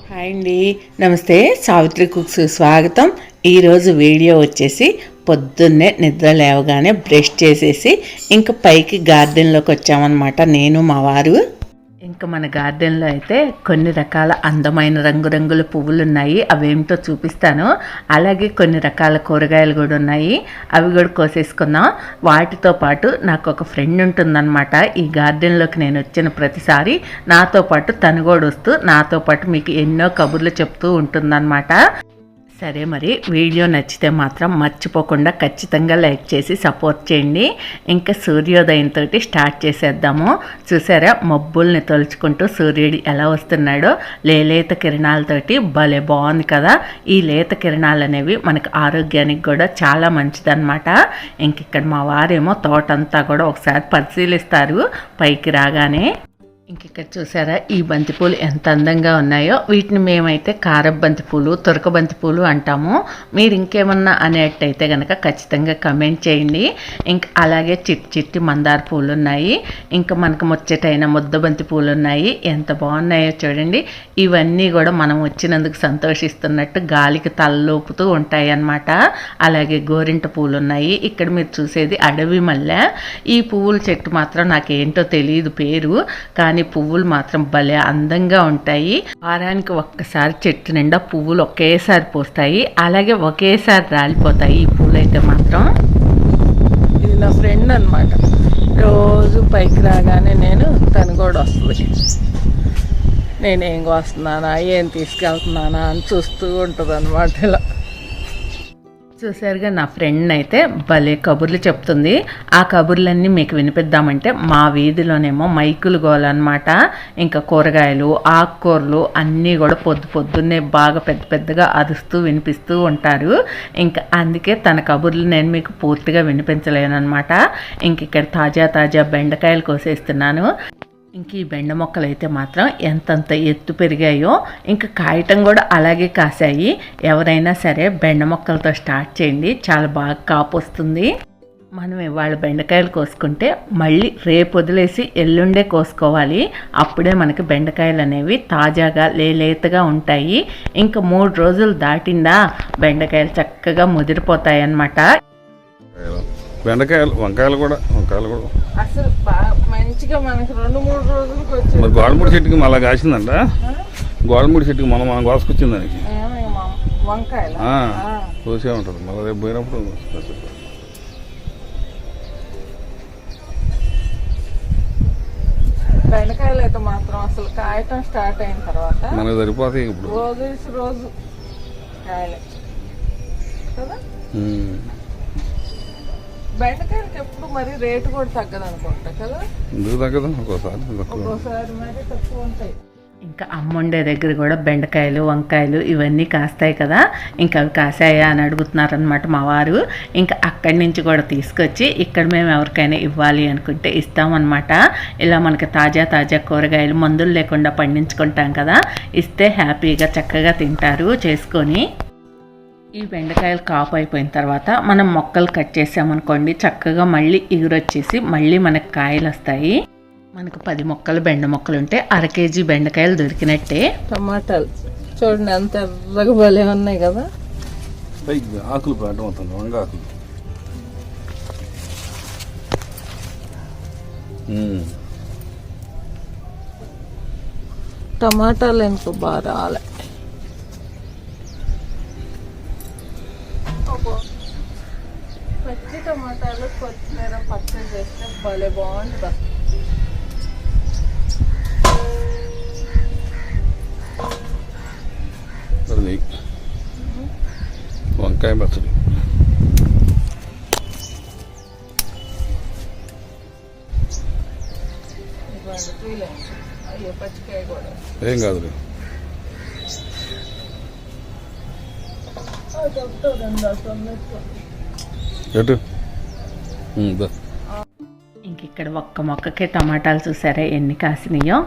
Hi అండి, నమస్తే. Savitri cooks స్వాగతం. ఈరోజు వీడియో వచ్చేసి పొద్దున్నే నిద్ర లేవగానే బ్రష్ చేసేసి ఇంకా పైకి గార్డెన్లోకి వచ్చామన్నమాట, నేను మా వారు. ఇంకా మన గార్డెన్లో అయితే కొన్ని రకాల అందమైన రంగురంగుల పువ్వులు ఉన్నాయి, అవేమిటో చూపిస్తాను. అలాగే కొన్ని రకాల కూరగాయలు కూడా ఉన్నాయి, అవి కూడా కోసేసుకుందాం. వాటితో పాటు నాకు ఒక ఫ్రెండ్ ఉంటుందన్నమాట. ఈ గార్డెన్లోకి నేను వచ్చిన ప్రతిసారి నాతో పాటు తను కూడా వస్తూ నాతో పాటు మీకు ఎన్నో కబుర్లు చెప్తూ ఉంటుందన్నమాట. సరే, మరి వీడియో నచ్చితే మాత్రం మర్చిపోకుండా ఖచ్చితంగా లైక్ చేసి సపోర్ట్ చేయండి. ఇంకా సూర్యోదయంతో స్టార్ట్ చేసేద్దాము. చూసారా, మబ్బుల్ని తొలుచుకుంటూ సూర్యుడు ఎలా వస్తున్నాడో లేత కిరణాలతోటి. భలే బాగుంది కదా. ఈ లేత కిరణాలు అనేవి మనకు ఆరోగ్యానికి కూడా చాలా మంచిదన్నమాట. ఇంక ఇక్కడ మా వారేమో తోటంతా కూడా ఒకసారి పరిశీలిస్తారు పైకి రాగానే. ఇంకిక్కడ చూసారా, ఈ బంతిపూలు ఎంత అందంగా ఉన్నాయో. వీటిని మేమైతే కారపు బంతిపూలు, తురక బంతిపూలు అంటాము. మీరు ఇంకేమన్నా అనేటైతే కనుక ఖచ్చితంగా కమెంట్ చేయండి. ఇంకా అలాగే చిట్టి మందార పూలు ఉన్నాయి. ఇంకా మనకు ముచ్చటైన ముద్ద బంతి పూలు ఉన్నాయి. ఎంత బాగున్నాయో చూడండి. ఇవన్నీ కూడా మనం వచ్చినందుకు సంతోషిస్తున్నట్టు గాలికి తలలోపుతూ ఉంటాయి అన్నమాట. అలాగే గోరింట పూలు ఉన్నాయి. ఇక్కడ మీరు చూసేది అడవి మల్లె. ఈ పువ్వుల చెట్టు మాత్రం నాకేంటో తెలియదు పేరు, కానీ పువ్వులు మాత్రం భలే అందంగా ఉంటాయి. వారానికి ఒక్కసారి చెట్టు నిండా పువ్వులు ఒకేసారి పోస్తాయి, అలాగే ఒకేసారి రాలిపోతాయి ఈ పూలు అయితే మాత్రం. ఇది నా ఫ్రెండ్ అనమాట. రోజు పైకి రాగానే తను కూడా వస్తుంది. నేనేం కోస్తున్నానా, ఏం తీసుకెళ్తున్నానా అని చూస్తూ ఉంటుంది అనమాట. ఇలా చూసారుగా, నా ఫ్రెండ్ అయితే భలే కబుర్లు చెప్తుంది. ఆ కబుర్లన్నీ మీకు వినిపిద్దామంటే మా వీధిలోనేమో మైకులు గోలన్నమాట. ఇంకా కూరగాయలు, ఆకుకూరలు అన్నీ కూడా పొద్దున్నే బాగా పెద్దగా అరుస్తూ వినిపిస్తూ ఉంటారు. ఇంకా అందుకే తన కబుర్లు నేను మీకు పూర్తిగా వినిపించలేను అనమాట. ఇంక ఇక్కడ తాజా బెండకాయలు కోసేస్తున్నాను. ఇంక ఈ బెండ మొక్కలు అయితే మాత్రం ఎంతంత ఎత్తు పెరిగాయో, ఇంకా కాయటం కూడా అలాగే కాసాయి. ఎవరైనా సరే బెండ మొక్కలతో స్టార్ట్ చేయండి, చాలా బాగా కాపు వస్తుంది. మనం ఇవాళ బెండకాయలు కోసుకుంటే మళ్ళీ రేపు వదిలేసి ఎల్లుండే కోసుకోవాలి. అప్పుడే మనకి బెండకాయలు అనేవి తాజాగా లేతగా ఉంటాయి. ఇంకా 3 రోజులు దాటిందా బెండకాయలు చక్కగా ముదిరిపోతాయి అన్నమాట. వంకాయలు కూడా అసలు మంచిగా మనకి 2-3 రోజులకు వచ్చి మరి గోడముడి చెట్టుకి మళ్ళీ కాసిందంట. గోడముడి చెట్టుకి మనం కోసుకొచ్చింది దానికి వంకాయలు కోసే ఉంటుంది. మళ్ళీ రేపు పోయినప్పుడు బెండకాయలు అయితే మాత్రం అసలు కాయటం స్టార్ట్ అయిన తర్వాత మనకు సరిపోతాయి. ఇప్పుడు రోజు కాయలే కదా. బెండకాయలకి ఎప్పుడు మరి రేటు కూడా తగ్గదు అనుకుంటా కదా. ఎందుకు తగ్గదు, ఒక్కోసారి మరి తక్కువ ఉంటాయి. ఇంకా అమ్మ ఉండే దగ్గర కూడా బెండకాయలు, వంకాయలు ఇవన్నీ కాస్తాయి కదా. ఇంకా అవి కాసాయా అని అడుగుతున్నారనమాట మా వారు. ఇంకా అక్కడి నుంచి కూడా తీసుకొచ్చి ఇక్కడ మేము ఎవరికైనా ఇవ్వాలి అనుకుంటే ఇస్తామన్నమాట. ఇలా మనకి తాజా కూరగాయలు మందులు లేకుండా పండించుకుంటాం కదా, ఇస్తే హ్యాపీగా చక్కగా తింటారు చేసుకొని. ఈ బెండకాయలు కాపు అయిపోయిన తర్వాత మనం మొక్కలు కట్ చేసామనుకోండి, చక్కగా మళ్ళీ ఎగురొచ్చేసి మళ్ళీ మనకు కాయలు వస్తాయి. మనకు 10 మొక్కలు బెండ మొక్కలు ఉంటే 1/2 కేజీ బెండకాయలు దొరికినట్టే. టమాటాలు చూడండి ఎంత ఎర్రగా భలే ఉన్నాయి కదా. ఆకులు వంగాకులు టమాటాలు ఎంతో బాగా రాలే. పచ్చి టమాటాలు కొత్తిమీర పచ్చడి చేస్తే భలే బాగుంటుంది. వంకాయ పచ్చడి పచ్చికాయ కూడా ఏం కాదు. ఇంక ఇక్కడ ఒక్క మొక్కకే టమాటాలు చూసారా ఎన్ని కాసినాయో.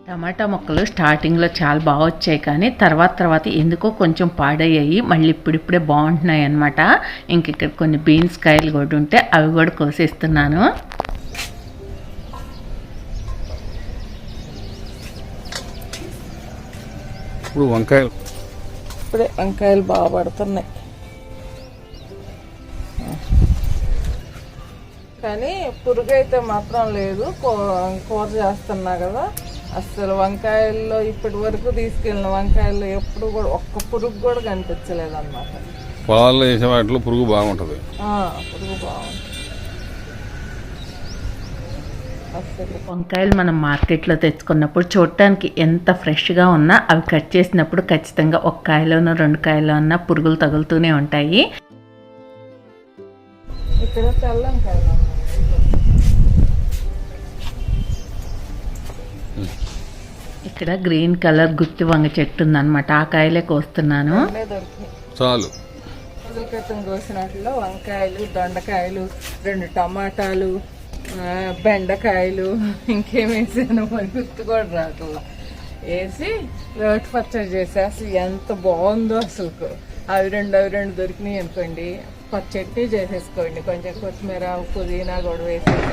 టమాటా మొక్కలు స్టార్టింగ్లో చాలా బాగా వచ్చాయి, కానీ తర్వాత ఎందుకో కొంచెం పాడయ్యాయి. మళ్ళీ ఇప్పుడిప్పుడే బాగుంటున్నాయి అన్నమాట. ఇంక ఇక్కడ కొన్ని బీన్స్ కాయలు కూడా ఉంటే అవి కూడా కోసేస్తున్నాను. ఇప్పుడే వంకాయలు బాగా పడుతున్నాయి, కానీ పురుగు అయితే మాత్రం లేదు. కూర చేస్తున్నా కదా, అసలు వంకాయల్లో ఇప్పటి వరకు తీసుకెళ్ళిన వంకాయల్లో ఎప్పుడు కూడా ఒక్క పురుగు కూడా కనిపించలేదు అన్నమాట. పొలాల్లో వేసే వాటిలో పురుగు బాగుంటుంది. పురుగు బాగుంటుంది. వంకాయలు మనం మార్కెట్లో తెచ్చుకున్నప్పుడు చూడటానికి ఎంత ఫ్రెష్గా ఉన్నా అవి కట్ చేసినప్పుడు ఖచ్చితంగా ఒక కాయలోనో 2 కాయలోనో పురుగులు తగులుతూనే ఉంటాయి. ఇక్కడ తెల్లంకాయలు, ఇక్కడ గ్రీన్ కలర్ గుత్తి వంగ చెట్టు ఉందన్నమాట. ఆ కాయలే కోస్తున్నాను. చాలు క్రితం కోసినట్లో వంకాయలు, దొండకాయలు, 2 టమాటాలు, బెండకాయలు, ఇంకేం వేసాను మరి గుర్తు కూడా రాకుండా వేసి రోటి పచ్చడి చేసేసి ఎంత బాగుందో అసలు. అవి రెండు దొరికినాయి అనుకోండి, చట్నీ చేసేసుకోండి. కొంచెం కొత్తిమీర, పుదీనా కూడా వేసేసి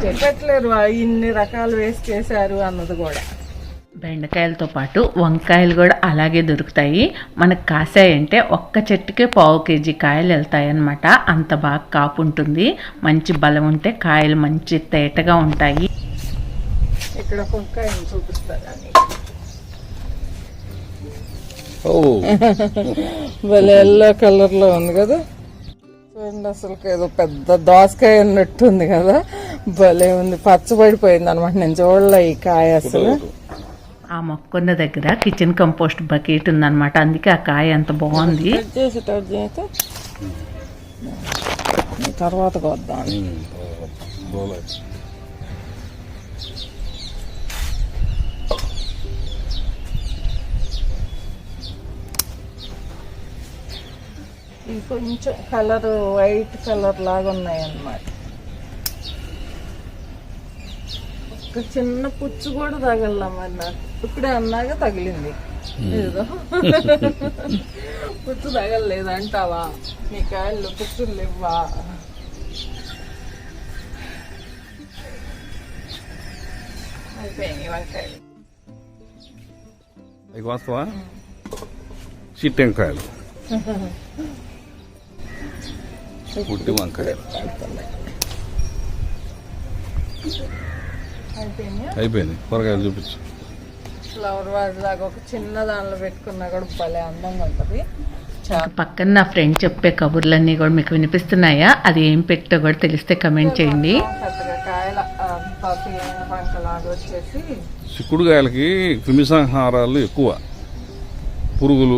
చెప్పట్లేరు ఇన్ని రకాలు వేసి చేశారు అన్నది కూడా. బెండకాయలతో పాటు వంకాయలు కూడా అలాగే దొరుకుతాయి. మనకు కాసాయంటే ఒక్క చెట్టుకే 1/4 కేజీ కాయలు వెళ్తాయి అన్నమాట. అంత బాగా కాపు ఉంటుంది. మంచి బలం ఉంటే కాయలు మంచి తేటగా ఉంటాయి. ఇక్కడ వంకాయలు చూపిస్తారని భలే ఎల్లో కలర్ లో ఉంది కదా, చూడండి. అసలు ఏదో పెద్ద దోసకాయ ఉన్నట్టుంది కదా, భలే ఉంది. పచ్చబడిపోయింది అనమాట. నేను చూడలే ఈ కాయ అసలు. ఆ మొక్కన్న దగ్గర కిచెన్ కంపోస్ట్ బకెట్ ఉందన్నమాట, అందుకే ఆ కాయ అంత బాగుంది. తర్వాత కొద్దాం. కొంచెం కలర్ వైట్ కలర్ లాగా ఉన్నాయి అన్నమాట. ఒక చిన్న పుచ్చు కూడా తగలలా మరి నాకు. ఇప్పుడే అన్నాక తగిలింది ఏదో. పుచ్చు తగలలేదు అంటావా? నీ కాయల్లో పుచ్చులు లేవా? అయిపోయింది వంకాయలు. వస్తావా చిట్టెంకాయలు, పుట్టి వంకాయలు అయిపోయింది. కూరగాయలు చూపించు. ఫ్లవర్ వాజ్ లాగా ఒక చిన్న దానిలో పెట్టుకున్నా కూడా భలే అందంగా ఉంటుంది. పక్కన నా ఫ్రెండ్ చెప్పే కబుర్లన్నీ కూడా మీకు వినిపిస్తున్నాయా? అది ఏం పెట్టో కూడా తెలిస్తే కమెంట్ చేయండి. చిక్కుడుకాయలకి క్రిమిసంహారాలు ఎక్కువ, పురుగులు,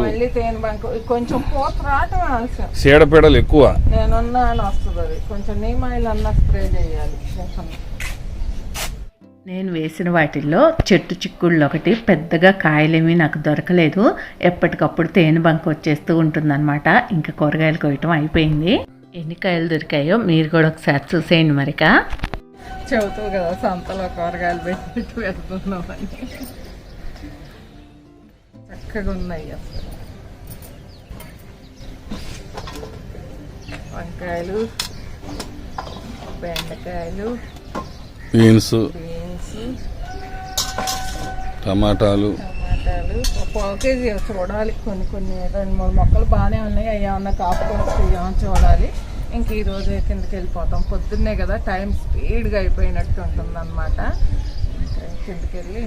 కొంచెం పూత రావటం ఆలస్యం, చీడపీడలు ఎక్కువ. నేనున్నా అని వస్తుంది. అది కొంచెం నీమాయిల్ అన్నా స్ప్రే చేయాలి. నేను వేసిన వాటిల్లో చెట్టు చిక్కుళ్ళు ఒకటి, పెద్దగా కాయలేమీ నాకు దొరకలేదు. ఎప్పటికప్పుడు తేనె బంక వచ్చేస్తూ ఉంటుందన్నమాట. ఇంకా కూరగాయలు కోయటం అయిపోయింది. ఎన్ని కాయలు దొరికాయో మీరు కూడా ఒకసారి చూసేయండి. మరిక చెబుతావు కదా సంతలో కూరగాయలు పెట్టినట్టు వెళ్తున్నామని. చక్కగా ఉన్నాయి అసలు వంకాయలు, బెండకాయలు, బీన్స్, టమాటాలు. 1/4 కేజీ చూడాలి. కొన్ని 2-3 మొక్కలు బాగానే ఉన్నాయి. అవి ఏమన్నా కాపుకొస్తే చూడాలి. ఇంక ఈరోజు కిందకి వెళ్ళిపోతాం. పొద్దున్నే కదా, టైం స్పీడ్గా అయిపోయినట్టు ఉంటుంది అన్నమాట. కిందకి వెళ్ళి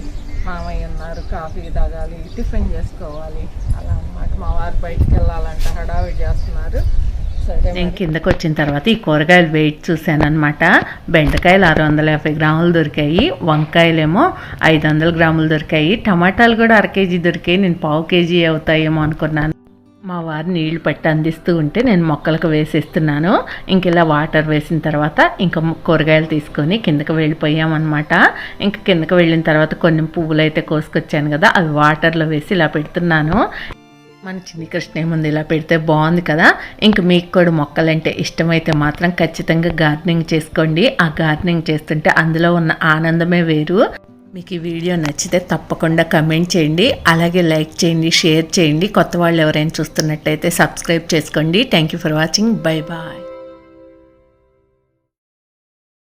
మామయ్య ఉన్నారు, కాఫీ తాగాలి, టిఫిన్ చేసుకోవాలి అలా అన్నమాట. మా వారు బయటికి వెళ్ళాలంటే హడావిడి చేస్తున్నారు. నేను కిందకు వచ్చిన తర్వాత ఈ కూరగాయలు వెయిట్ చూశాను అనమాట. బెండకాయలు 650 గ్రాములు దొరికాయి, వంకాయలేమో 500 గ్రాములు దొరికాయి, టమాటాలు కూడా 1/2 కేజీ దొరికాయి. నేను 1/4 కేజీ అవుతాయేమో అనుకున్నాను. మా వారు నీళ్లు పట్టి అందిస్తూ ఉంటే నేను మొక్కలకు వేసేస్తున్నాను. ఇంక ఇలా వాటర్ వేసిన తర్వాత ఇంకా కూరగాయలు తీసుకొని కిందకి వెళ్ళిపోయామన్నమాట. ఇంక కిందకి వెళ్ళిన తర్వాత కొన్ని పువ్వులు అయితే కోసుకొచ్చాను కదా, అవి వాటర్లో వేసి ఇలా పెడుతున్నాను. మన చిన్ని కృష్ణ ఏముంది, ఇలా పెడితే బాగుంది కదా. ఇంక మీకు కూడా మొక్కలంటే ఇష్టమైతే మాత్రం ఖచ్చితంగా గార్డెనింగ్ చేసుకోండి. ఆ గార్డెనింగ్ చేస్తుంటే అందులో ఉన్న ఆనందమే వేరు. మీకు ఈ వీడియో నచ్చితే తప్పకుండా కమెంట్ చేయండి, అలాగే లైక్ చేయండి, షేర్ చేయండి. కొత్త వాళ్ళు ఎవరైనా చూస్తున్నట్టయితే సబ్స్క్రైబ్ చేసుకోండి. Thank you for watching. Bye bye.